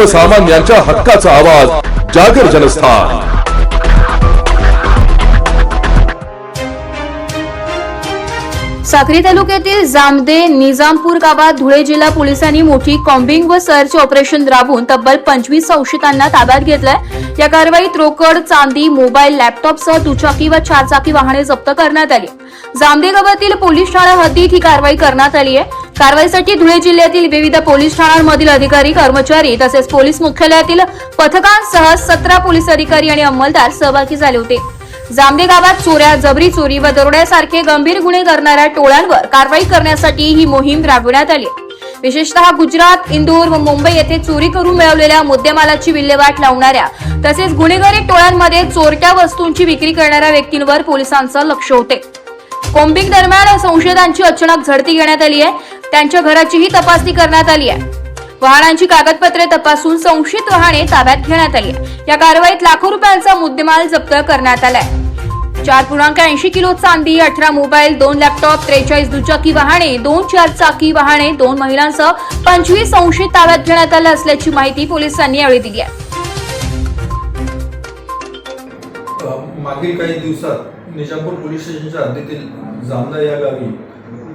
सर्वसामान्यांच्या हक्काचा आवाज जागर जनस्थान। साक्री तालुक्यातील जामदे निजामपूर गावात धुळे जिल्हा पोलिसांनी मोठी कॉम्बिंग व सर्च ऑपरेशन राबवून तब्बल 25 संशयितांना ताब्यात घेतलंय। या कारवाईत रोकड, चांदी, मोबाईल, लॅपटॉपसह दुचाकी व चारचाकी वाहने जप्त करण्यात आली। जामदे गावातील पोलीस ठाणा हद्दीत ही कारवाई करण्यात आली आहे। कारवाईसाठी धुळे जिल्ह्यातील विविध पोलीस ठाण्यांमधील अधिकारी, कर्मचारी तसेच पोलीस मुख्यालयातील पथकांसह 17 पोलीस अधिकारी आणि अंमलदार सहभागी झाले होते। जामदे गावात चोऱ्या, जबरी चोरी व दरोड्यासारखे गंभीर गुन्हे करणाऱ्या टोळ्यांवर कारवाई करण्यासाठी ही मोहीम राबविण्यात आली। विशेषतः गुजरात, इंदोर व मुंबई येथे चोरी करून मिळवलेल्या मुद्देमालाची विल्हेवाट लावणाऱ्या तसेच गुन्हेगारी टोळ्यांमध्ये चोरट्या वस्तूंची विक्री करणाऱ्या व्यक्तींवर पोलिसांचं लक्ष होते। कॉम्बिंग दरम्यान संशयितांची अचानक झडती घेण्यात आली आहे। त्यांच्या घराचीही तपासणी करण्यात आली आहे। वाहनांची कागदपत्रे तपासून संशयित वाहने ताब्यात घेण्यात आली। या कारवाईत लाखो रुपयांचा मुद्देमाल जप्त करण्यात आलाय। 4.80 किलो चांदी, 18 मोबाईल, 2 लॅपटॉप, 43 दुचाकी वाहने, 2 चारचाकी वाहने, 2 महिलांसह 25 संशयित ताब्यात घेण्यात आले असल्याची माहिती पोलिसांनी यावेळी दिली आहे। मागील काही दिवसात निजामपूर पोलीस स्टेशनच्या हद्दीतील जामदा या गावी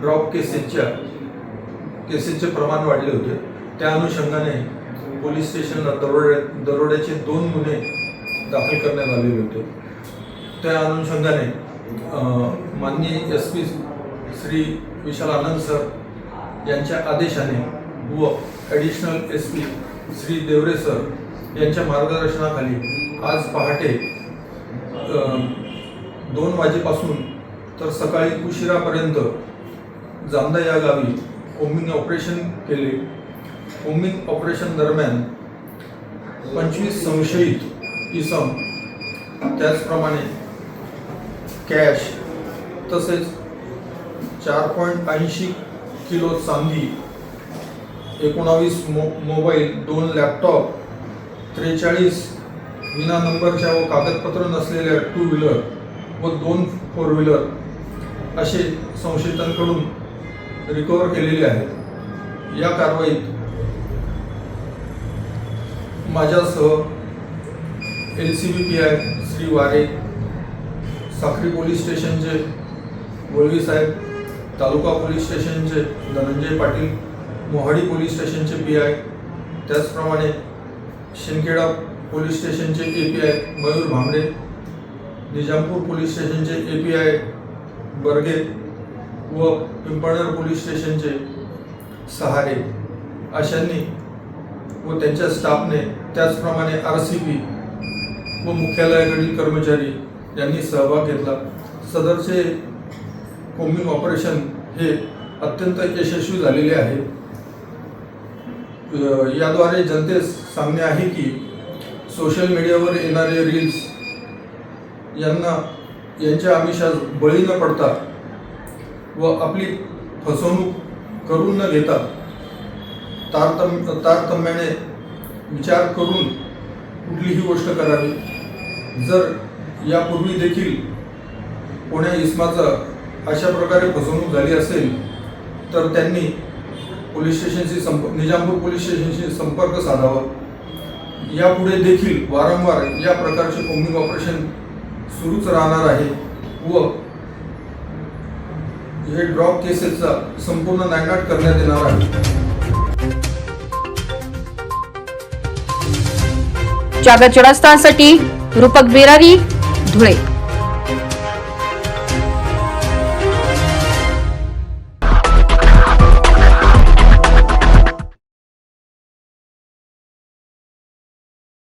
ड्रॉप केसेसचे प्रमाण वाढले होते। त्या अनुषंगाने पोलीस स्टेशनला दरोड्याचे 2 गुन्हे दाखल करण्यात आलेले होते। त्या अनुषंगाने माननीय SP श्री विशाल आनंद सर यांच्या आदेशाने व additional SP Shri Deore sir यांच्या मार्गदर्शनाखाली आज पहाटे 2 वाजेपासून तर सकाळी उशिरापर्यंत जामदा या गावी कॉम्बिंग ऑपरेशन केले। कॉम्बिंग ऑपरेशन दरम्यान 25 संशयित इसम, त्याचप्रमाणे कॅश तसेच 4.80 किलो चांदी, 19 मोबाईल, 2 लॅपटॉप, 43 विना नंबरच्या व कागदपत्र नसलेल्या 2 व्हीलर व 2 4 व्हीलर असे संशयितांकडून रिकव्हर केलेले आहेत। या कारवाईत माझ्यासह LCB PI श्री वारे, साक्री पोलीस स्टेशनचे गोळवी साहेब, तालुका पोलीस स्टेशनचे धनंजय पाटील, मोहाडी पोलीस स्टेशनचे PI, त्याचप्रमाणे शिंदखेडा पोलीस स्टेशनचे API मयूर भांबरे, निजामपूर पोलीस स्टेशनचे API बर्गे व पिंपळनेर पोलीस स्टेशनचे सहारे अशांनी व त्यांच्या स्टाफने, त्याचप्रमाणे RCP व मुख्यालयाकडील कर्मचारी यांनी सहभाग घेतला। सदरचे कॉम्बिंग ऑपरेशन हे अत्यंत यशस्वी झालेले आहे। याद्वारे जनतेस सांगणे आहे की सोशल मीडियावर येणारे रील्स यांच्या आमिषास बळी न पडता व आपली फसवणूक करून न घेता तारतम्याने विचार करून कुठलीही गोष्ट करावी। जर यापूर्वी देखील कोण्या इसमाचा अशा प्रकारे फसवणूक झाली असेल तर त्यांनी निजामपूर पोलीस स्टेशनशी संपर्क साधावा। यापुढे देखील वारंवार या प्रकारचे कॉम्बिंग ऑपरेशन सुरूच राहणार आहे व हे ड्रॉप केसेसचा संपूर्ण नायनाट करण्यात येणार आहे। जागर जनस्थानसाठी रूपक बेरारी, धुळे।